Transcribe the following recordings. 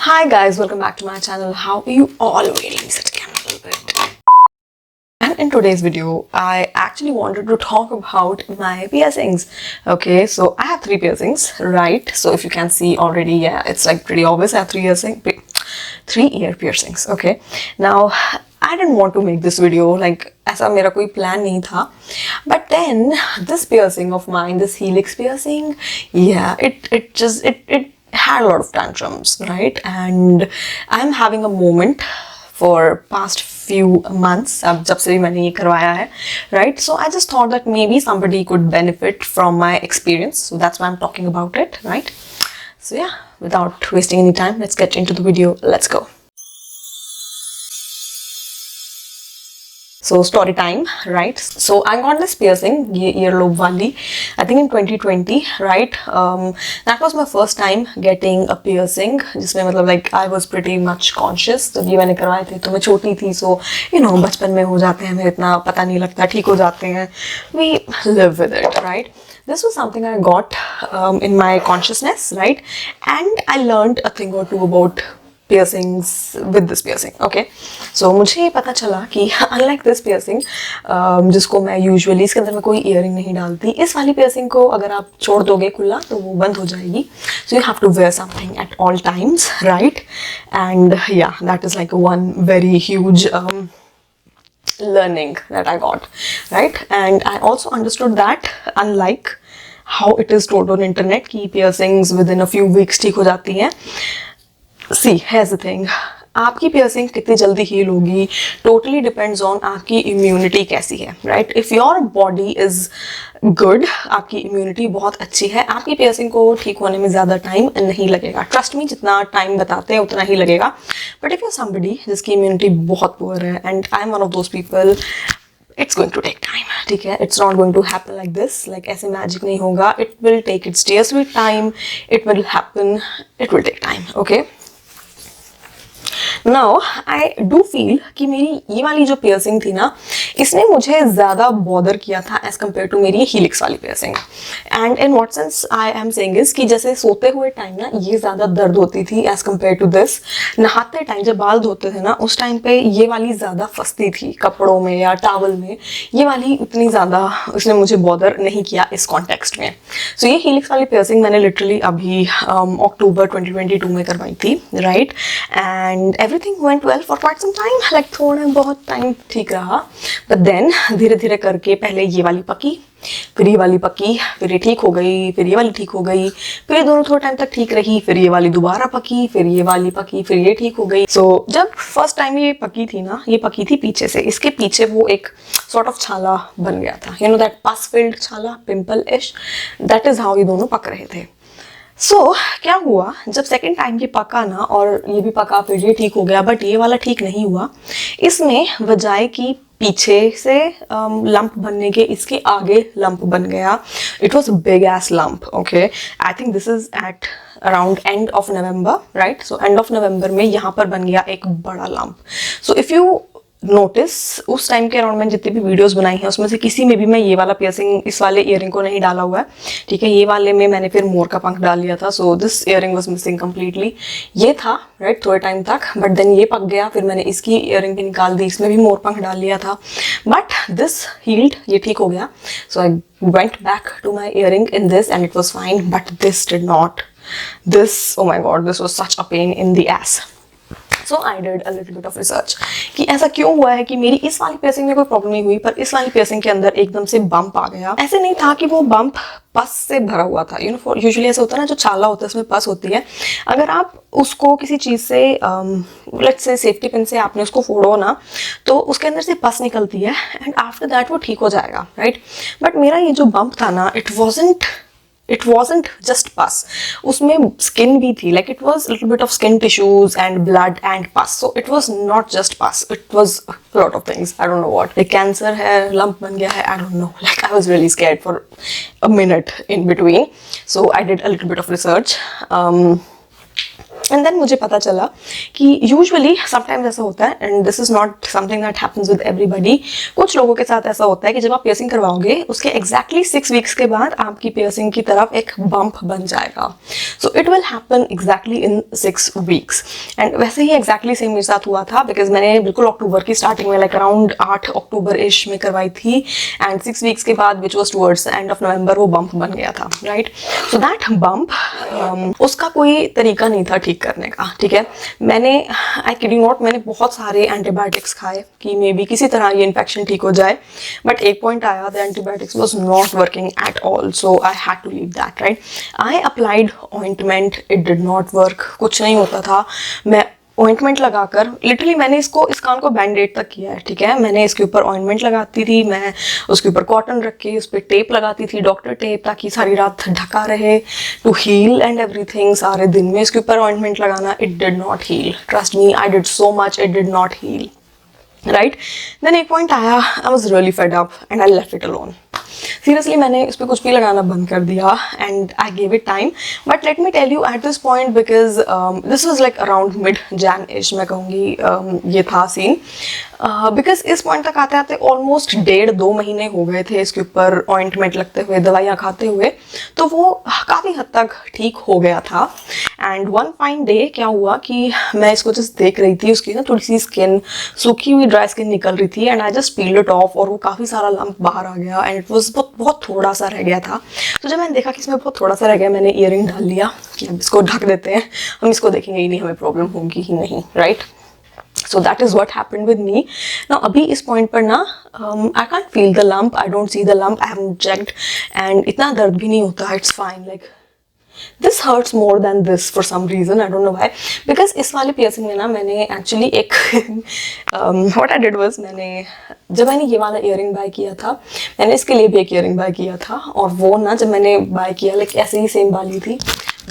Hi guys, welcome back to my channel. How are you all waiting such a little bit? And in today's video, I actually wanted to talk about my piercings. Okay, so I have 3 piercings, right? So if you can see already, yeah, it's like pretty obvious. I have 3 ear piercings. Okay, now I didn't want to make this video like ऐसा मेरा कोई plan नहीं था, but then this piercing of mine, this helix piercing, yeah, it had a lot of tantrums, right? And I'm having a moment for past few months अब जब से भी मैंने ये करवाया है, right? So I just thought that maybe somebody could benefit from my experience, so that's why I'm talking about it, right? So yeah, without wasting any time, let's get into the video. Let's go. So story time, right? So I got this piercing, ये earlobe वाली, I think in 2020, right? That was my first time getting a piercing, जिसमें मतलब like I was pretty much conscious जब ये मैंने करवाए थे, तो मैं छोटी थी, so you know बचपन में हो जाते हैं, हमें इतना पता नहीं लगता, ठीक हो जाते हैं, we live with it, right? This was something I got in my consciousness, right? And I learned a thing or two about piercings with this piercing. Okay, so मुझे ये पता चला कि unlike this piercing, जिसको मैं usually इसके अंदर मैं कोई earring नहीं डालती, इस वाली piercing को अगर आप छोड़ दोगे खुला तो वो बंद हो जाएगी. So you have to wear something at all times, right? And yeah, that is like one very huge learning that I got, right? And I also understood that unlike how it is told on internet कि piercings within a few weeks ठीक हो जाती हैं. See, here's the thing. आपकी piercing कितनी जल्दी heal होगी totally depends on आपकी immunity कैसी है, right? If your body is good, आपकी immunity बहुत अच्छी है, आपकी piercing को ठीक होने में ज़्यादा time नहीं लगेगा. Trust me, जितना time बताते हैं उतना ही लगेगा. But if you're somebody जिसकी immunity बहुत poor है, and I'm one of those people, it's going to take time, ठीक है? It's not going to happen like this, like ऐसे magic नहीं होगा. It will take its dear sweet time. It will happen. It will take time, okay? Now I do feel कि मेरी ये वाली जो piercing थी ना, इसने मुझे ज़्यादा bother किया था as compared to मेरी helix वाली piercing. And in what sense I am saying is कि जैसे सोते हुए टाइम ना ये ज़्यादा दर्द होती थी as compared to this. नहाते टाइम जब बाल धोते थे ना उस टाइम पे ये वाली ज़्यादा फंसती थी कपड़ों में या टावल में. ये वाली उतनी ज़्यादा उसने मुझे bother नहीं किया इस context में. So ये helix वाली piercing मैंने literally अभी October 2022 में करवाई थी, right? And everything went well for quite some time, like थोड़ा बहुत टाइम ठीक रहा, but then धीरे धीरे करके पहले ये वाली पकी, फिर ये वाली पकी, फिर ये ठीक हो गई, फिर ये वाली ठीक हो गई, फिर ये दोनों थोड़ा टाइम तक ठीक रही, फिर ये वाली दोबारा पकी, फिर ये वाली पकी, फिर ये ठीक हो गई. So जब फर्स्ट टाइम ये पकी थी ना, ये पकी थी पीछे से, इसके पीछे वो एक sort of छाला बन गया था, you know that pus filled छाला, pimple ish, that is how ये दोनों पक रहे थे. So क्या हुआ जब सेकेंड टाइम ये पका ना, और ये भी पका, फिर ये ठीक हो गया, बट ये वाला ठीक नहीं हुआ. इसमें बजाय कि पीछे से लंप बनने के इसके आगे लंप बन गया. It was big S lump. Okay, I think this is at around end of November, right? So end of November में यहाँ पर बन गया एक बड़ा lump. So if you notice उस टाइम के अराउंड मैंने जितनी भी वीडियोस बनाई हैं उसमें से किसी में भी मैं ये वाला पियर्सिंग, इस वाले ईयरिंग को नहीं डाला हुआ है, ठीक है? ये वाले में मैंने फिर मोर का पंख डाल लिया था. So this earring was missing completely. ये था राइट थोड़े टाइम तक, बट देन ये पक गया, फिर मैंने इसकी ईयरिंग भी निकाल दी, इसमें भी मोर पंख डाल लिया था, बट दिस हील्ड, ये ठीक हो गया. So I went back to my earring in this and it was fine, but this did not. This, oh my God, this was such a pain in the ass. So I did a little bit of research कि ऐसा क्यों हुआ है कि मेरी इस वाली piercing में कोई प्रॉब्लम नहीं हुई, पर इस वाली piercing के अंदर एकदम से बम्प आ गया. ऐसे नहीं था कि वो बम्प पस से भरा हुआ था, यू नो. यूजुअली ऐसा होता है ना, जो छाला होता है उसमें पस होती है, अगर आप उसको किसी चीज़ से लेट्स से सेफ्टी पिन से आपने उसको फोड़ो ना, तो उसके अंदर से पस निकलती है एंड आफ्टर दैट वो ठीक हो जाएगा, राइट? बट मेरा ये जो बम्प था ना, it wasn't just pus, उसमें skin भी थी, like it was a little bit of skin tissues and blood and pus. So it was not just pus, it was a lot of things. I don't know what, like cancer है, lump बन गया है, I don't know. Like I was really scared for a minute in between. So I did a little bit of research. And then मुझे पता चला कि usually sometimes ऐसा होता है, and this is not something that happens with everybody, कुछ लोगों के साथ ऐसा होता है कि जब आप पियर्सिंग करवाओगे उसके एग्जैक्टली 6 वीक्स के बाद आपकी पियर्सिंग की तरफ एक बम्प बन जाएगा. So it will happen exactly in 6 weeks. And वैसे ही एग्जैक्टली सेम मेरे साथ हुआ था, बिकॉज मैंने बिल्कुल अक्टूबर की स्टार्टिंग में लाइक अराउंड 8 अक्टूबर इश में करवाई थी, एंड 6 वीक्स के बाद which was towards end of November वो बम्प बन गया था. राइट, सो दैट बम्प उसका कोई तरीका नहीं था ठीक करने का. ठीक है, मैंने आई किड यू नॉट, मैंने बहुत सारे एंटीबायोटिक्स खाए कि मे बी किसी तरह ये इन्फेक्शन ठीक हो जाए, बट एक पॉइंट आया, the antibiotics was not working at all, so I had to leave that. Right, I applied ointment, it did not work, कुछ नहीं होता था. मैं ऑइंटमेंट लगाकर लिटरली मैंने इस कान को बैंडेड तक किया है. ठीक है, मैंने इसके ऊपर ऑइंटमेंट लगाती थी, मैं उसके ऊपर कॉटन रख के उस पर टेप लगाती थी, डॉक्टर टेप, ताकि सारी रात ढका रहे, टू हील एंड एवरीथिंग. सारे दिन में इसके ऊपर ऑइंटमेंट लगाना, it did not heal. Trust me, I did so much, it did not heal. Right, then एक पॉइंट आया, I was really fed up and I left it alone. Seriously मैंने इस पर कुछ भी लगाना बंद कर दिया, and I gave it time. But let me tell you at this point, because this was like around mid Jan ish, मैं कहूँगी ये था सीन. बिकॉज इस पॉइंट तक आते आते ऑलमोस्ट 1.5-2 महीने हो गए थे इसके ऊपर ऑइंटमेंट लगते हुए, दवाइयाँ खाते हुए, तो वो काफ़ी हद तक ठीक हो गया था. एंड वन फाइन डे क्या हुआ कि मैं इसको जस्ट देख रही थी, उसकी ना थोड़ी सी स्किन, सूखी हुई ड्राई स्किन निकल रही थी, and I just peeled it of, और वो काफ़ी सारा लंप बाहर आ गया, एंड इट वॉज बहुत थोड़ा सा रह गया था. तो जब मैंने देखा कि इसमें बहुत थोड़ा सा रह गया, मैंने ईयरिंग डाल लिया कि अब इसको ढक देते हैं, हम इसको देखेंगे ही नहीं, हमें प्रॉब्लम होगी ही नहीं. Right, so that is what happened with me. Now अभी इस पॉइंट पर ना I can't feel the lump, I don't see the lump, I haven't checked, and इतना दर्द भी नहीं होता, it's fine. Like this hurts more than this for some reason, I don't know why. Because इस वाले piercing में ना मैंने actually एक what I did was, जब मैंने ये वाला ईयरिंग बाय किया था, मैंने इसके लिए भी एक ईयरिंग बाय किया था, और वो ना जब मैंने बाय किया लाइक ऐसे ही सेम वाली थी,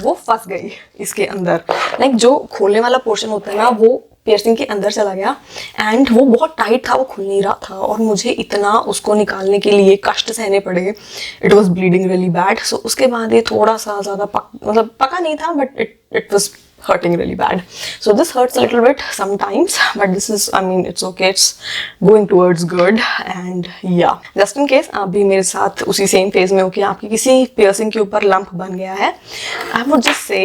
वो फंस गई इसके अंदर. लाइक जो खोलने वाला पोर्शन होता है ना, वो पियर्सिंग के अंदर चला गया, एंड वो बहुत टाइट था, वो खुल नहीं रहा था, और मुझे इतना उसको निकालने के लिए कष्ट सहने पड़े. It was bleeding really bad. So उसके बाद ये थोड़ा सा ज़्यादा मतलब पका नहीं था, but it was hurting really bad. So this hurts a little bit sometimes, but this is, I mean, it's okay, it's going towards good. And yeah, just in case आप भी मेरे साथ उसी सेम फेज में हो कि आपकी किसी piercing के ऊपर lump बन गया है, I would just say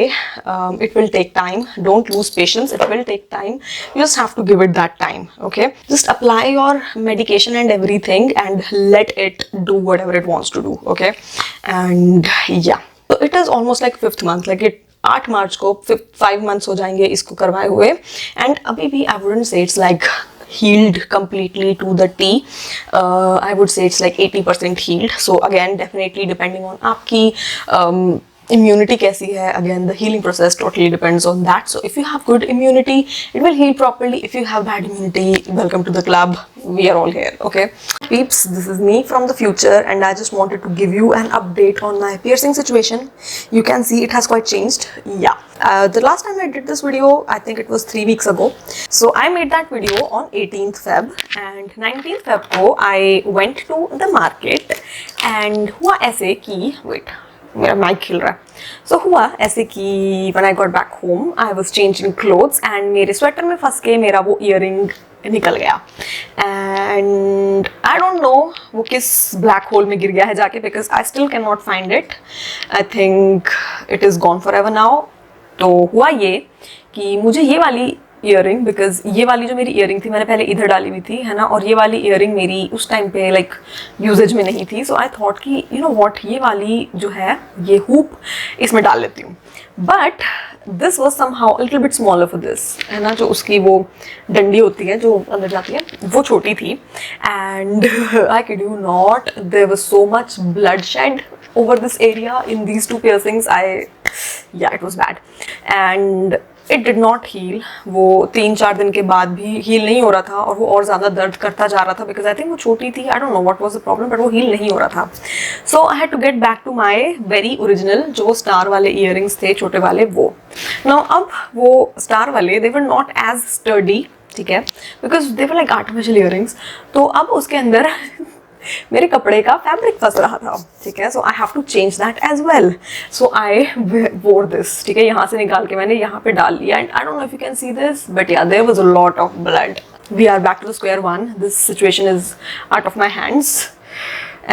it will take time. Don't lose patience, it will take time. You just have to give it that time, okay? Just apply your medication and everything and let it do whatever it wants to do, okay? And yeah, so it is almost like 5th month, like 8 मार्च को 5 months हो जाएंगे इसको करवाए हुए, and अभी भी I wouldn't say it's like healed completely to the T. I would say it's like 80% healed. So again, definitely depending on आपकी immunity कैसी है, again the healing process totally depends on that. So if you have good immunity, it will heal properly. If you have bad immunity, welcome to the club. We are all here, okay? Peeps, this is me from the future, and I just wanted to give you an update on my piercing situation. You can see it has quite changed. Yeah. The last time I did this video, I think it was 3 weeks ago. So I made that video on 18th Feb, and 19th Feb को I went to the market, and हुआ ऐसे कि wait, मेरा mic खिल रहा है. सो हुआ ऐसे कि when I got back home, I was changing clothes, and मेरे स्वेटर में फंस के मेरा वो ईयरिंग निकल गया, एंड आई डोंट नो वो किस ब्लैक होल में गिर गया है जाके, because I still can not find it. I think it is gone for ever now. तो हुआ ये कि मुझे ये वाली ईयरिंग, बिकॉज ये वाली जो मेरी ईयरिंग थी मैंने पहले इधर डाली हुई थी, है ना, और ये वाली ईयरिंग मेरी उस टाइम पे लाइक यूजेज में नहीं थी. सो आई थॉट कि यू नो व्हाट, ये वाली जो है ये हूप इसमें डाल लेती हूँ. But this was somehow a little bit smaller for this, है ना, जो उसकी वो डंडी होती है जो अंदर जाती है वो छोटी थी, and I can do not, there was so much blood shed over this area in these 2 piercings. Yeah, it was bad, and it did not heal. वो 3-4 दिन के बाद भी हील नहीं हो रहा था, और वो और ज़्यादा दर्द करता जा रहा था, बिकॉज आई थिंक वो छोटी थी. I don't know what was the problem, but वो हील नहीं हो रहा था. So I had to get back to my very original जो स्टार वाले ईयरिंग्स थे, छोटे वाले वो. नाउ अब वो स्टार वाले they were not as sturdy, ठीक है, because they were like artificial earrings. तो अब उसके अंदर मेरे कपड़े का फैब्रिक फंस रहा था, ठीक है. So I have to change that as well. So I wore this, ठीक है. यहाँ से निकाल के मैंने यहाँ पे डाल लिया. And I don't know if you can see this, but yeah there was a lot of blood. We are back to the square one. This situation is out of my hands.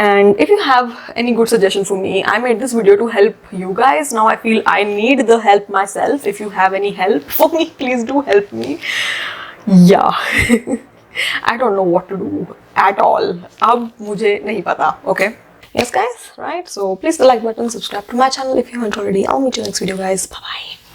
And if you have any good suggestion for me, I made this video to help you guys. Now I feel I need the help myself. If you have any help for me, please do help me. Yeah. I don't know what to do at all. अब मुझे नहीं पता. Okay. Yes guys, right? So please the like button, subscribe to my channel if you haven't already. I'll meet you next video guys. Bye bye.